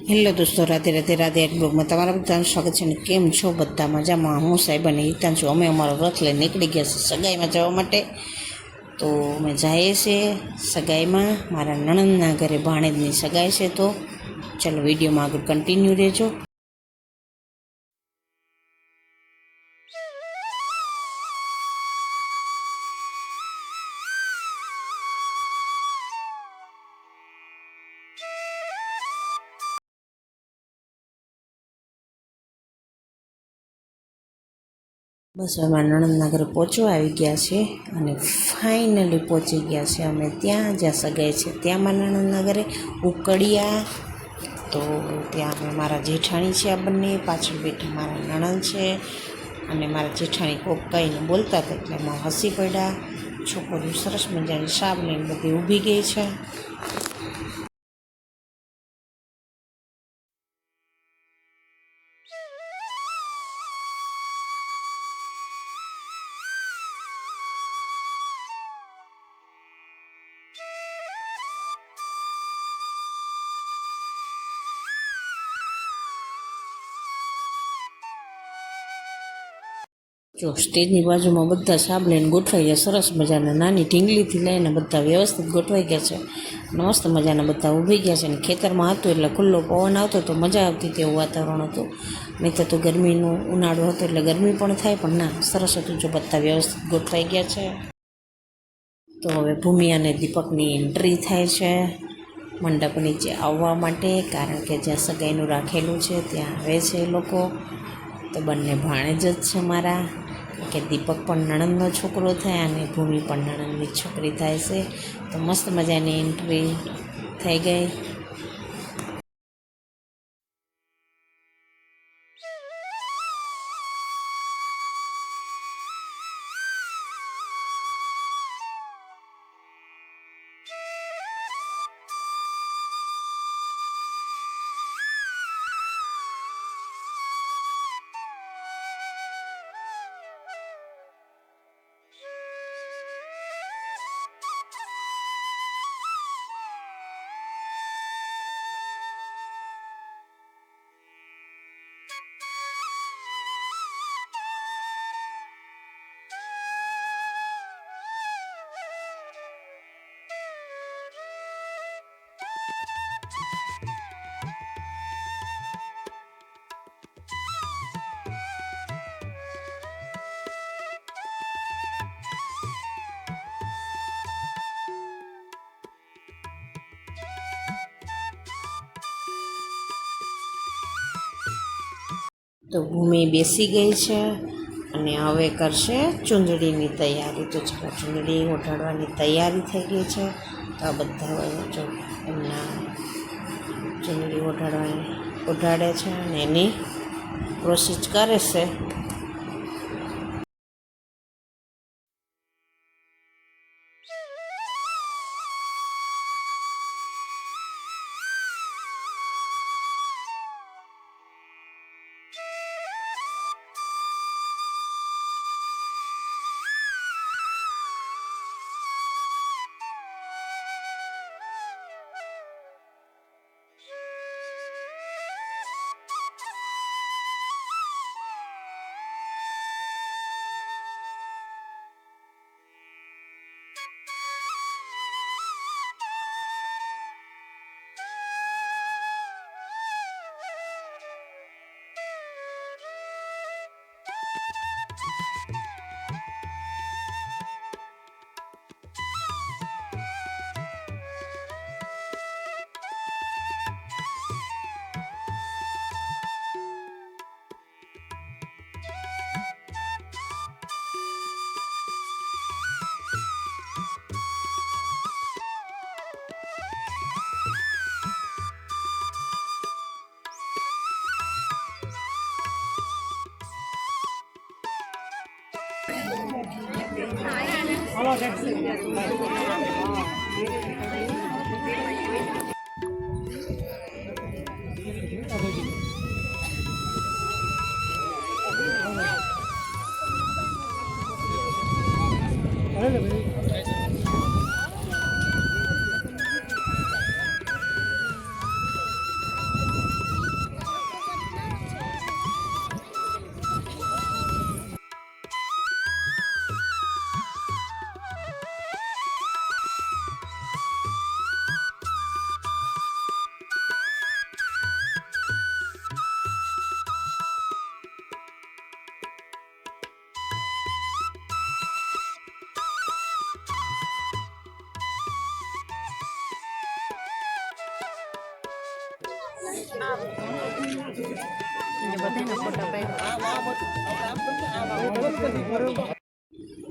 Hello દોસ્તો, રાધે રાધે રાધે એક બ્લોગમાં તમારા બધાનું સ્વાગત છે. ને કેમ છો બધા મજામાં? હું સાહેબ અને હિતાન છું. અમે અમારો રથ લઈને નીકળી ગયા છે સગાઈમાં જવા માટે. તો અમે જઈએ છીએ સગાઈમાં, મારા નણંદના ઘરે ભાણેજની સગાઈ છે. તો ચલો વિડીયોમાં આગળ કન્ટિન્યુ રહેજો. બસ અમે મારા નણંદના ઘરે પહોંચવા આવી ગયા છે અને ફાઇનલી પહોંચી ગયા છે અમે ત્યાં જ્યાં સગાઈ છે, ત્યાં મારા નણંદના ઘરે ઉકળિયા. તો ત્યાં અમે મારા જેઠાણી છે, આ બંને પાછળ બેઠા મારા નણંદ છે અને મારા જેઠાણી કોક કહીને બોલતા હતા એટલે એમાં હસી પડ્યા. છોકરીઓ સરસ મજાની શાબ લઈને બધી ઊભી ગઈ છે. જો સ્ટેજની બાજુમાં બધા શાબ લઈને ગોઠવાઈ ગયા, સરસ મજાના નાની ઢીંગલીથી લઈને બધા વ્યવસ્થિત ગોઠવાઈ ગયા છે. મસ્ત મજાના બધા ઊભી ગયા છે. અને ખેતરમાં હતું એટલે ખુલ્લો પવન આવતો તો મજા આવતી તેવું વાતાવરણ હતું. નહીં તો ગરમીનો ઉનાળો હતો એટલે ગરમી પણ થાય, પણ ના સરસ હતું. જો બધા વ્યવસ્થિત ગોઠવાઈ ગયા છે. તો હવે ભૂમિ અને દીપકની એન્ટ્રી થાય છે મંડપ નીચે આવવા માટે, કારણ કે જ્યાં સગાઈનું રાખેલું છે ત્યાં આવે છે એ લોકો. તો બંને ભાણેજ જ છે મારા, કે દીપક પણ નણંદનો છોકરો થાય અને ભૂમિ પણ નણંદની છોકરી થાય છે. તો મસ્ત મજાની એન્ટ્રી થઈ ગઈ. તો ભૂમિ બેસી ગઈ છે અને હવે કરશે ચૂંદડીની તૈયારી. તો ચાલો ચૂંદડી ઓઢાડવાની તૈયારી થઈ ગઈ છે. તો આ બધા જો એમના ચૂંદડી ઓઢાડે છે અને એની પ્રોસેસ કરે છે.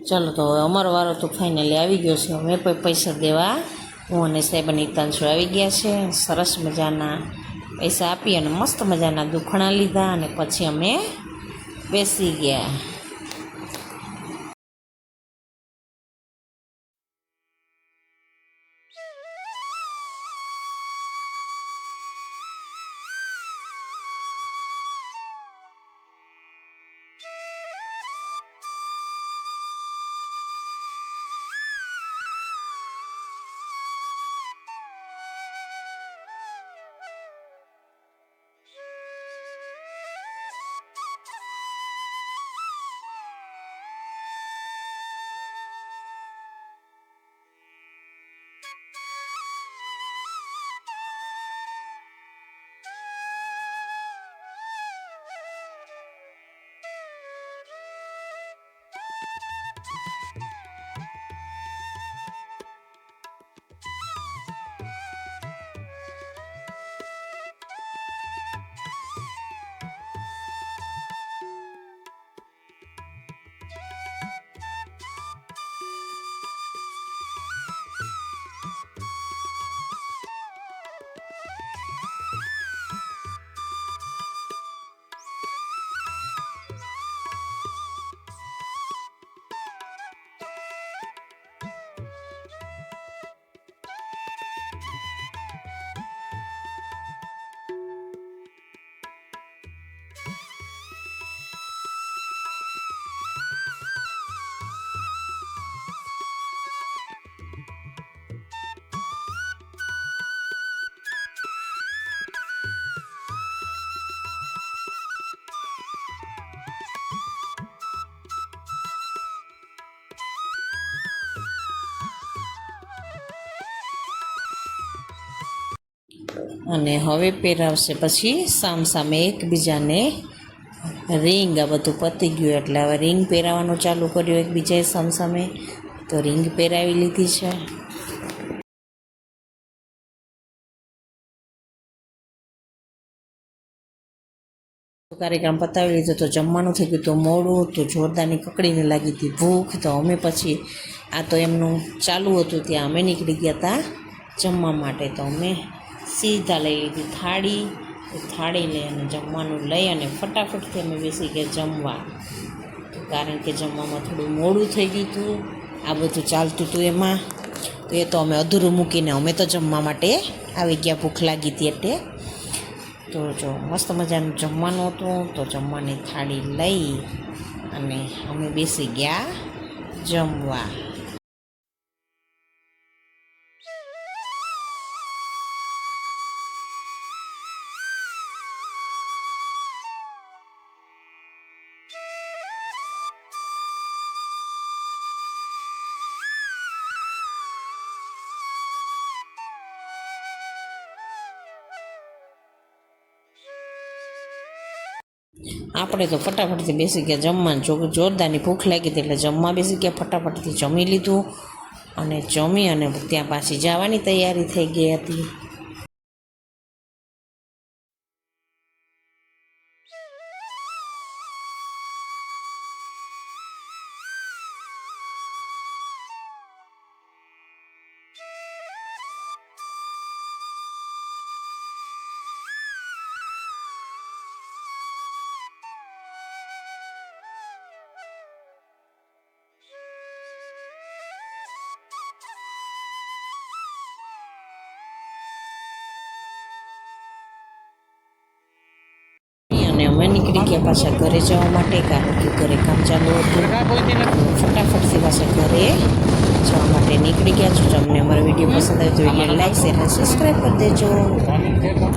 ચાલો તો હવે અમારો વારો તો ફાઇનલી આવી ગયો છે. અમે પણ પૈસા દેવા હું અને સાહેબ અને હિતાંશુ આવી ગયા છે. સરસ મજાના પૈસા આપી અને મસ્ત મજાના દુખણા લીધા અને પછી અમે બેસી ગયા. અને હવે પહેરાવશે પછી સામસામે એકબીજાને રિંગ. આ બધું પતી ગયું એટલે હવે રિંગ પહેરાવવાનું ચાલુ કર્યું એકબીજાએ સામસામે. તો રિંગ પહેરાવી લીધી છે. કાર્યક્રમ પતાવી લીધો તો જમવાનું થઈ ગયું તો મોડું તો જોરદારની કકડીને લાગી હતી ભૂખ. તો અમે પછી આ તો એમનું ચાલુ હતું ત્યાં અમે નીકળી ગયા હતા જમવા માટે. તો અમે સીધા લઈ લીધી થાળી. થાળી લઈ અને જમવાનું લઈ અને ફટાફટથી અમે બેસી ગયા જમવા. કારણ કે જમવામાં થોડું મોડું થઈ ગયું હતું, આ બધું ચાલતું હતું એમાં. તો એ તો અમે અધૂરું મૂકીને અમે તો જમવા માટે આવી ગયા, ભૂખ લાગી હતી એટલે. તો જો મસ્ત મજાનું જમવાનું હતું. તો જમવાની થાળી લઈ અને અમે બેસી ગયા જમવા. આપણે તો ફટાફટથી બેસી ગયા જમવાનું. જોરદારની ભૂખ લાગી હતી એટલે જમવા બેસી ગયા. ફટાફટથી જમી લીધું અને જમી અને ત્યાં પાછી જવાની તૈયારી થઈ ગઈ હતી. અને અમે નીકળી ગયા પાછા ઘરે જવા માટે, કારણ કે ઘરે કામ ચાલુ હતું. ફટાફટથી પાછા ઘરે જવા માટે નીકળી ગયા. જો તમને અમારો વિડીયો પસંદ આવે તો વિડીયો લાઈક, શેર અને સબસ્ક્રાઈબ કરી દેજો.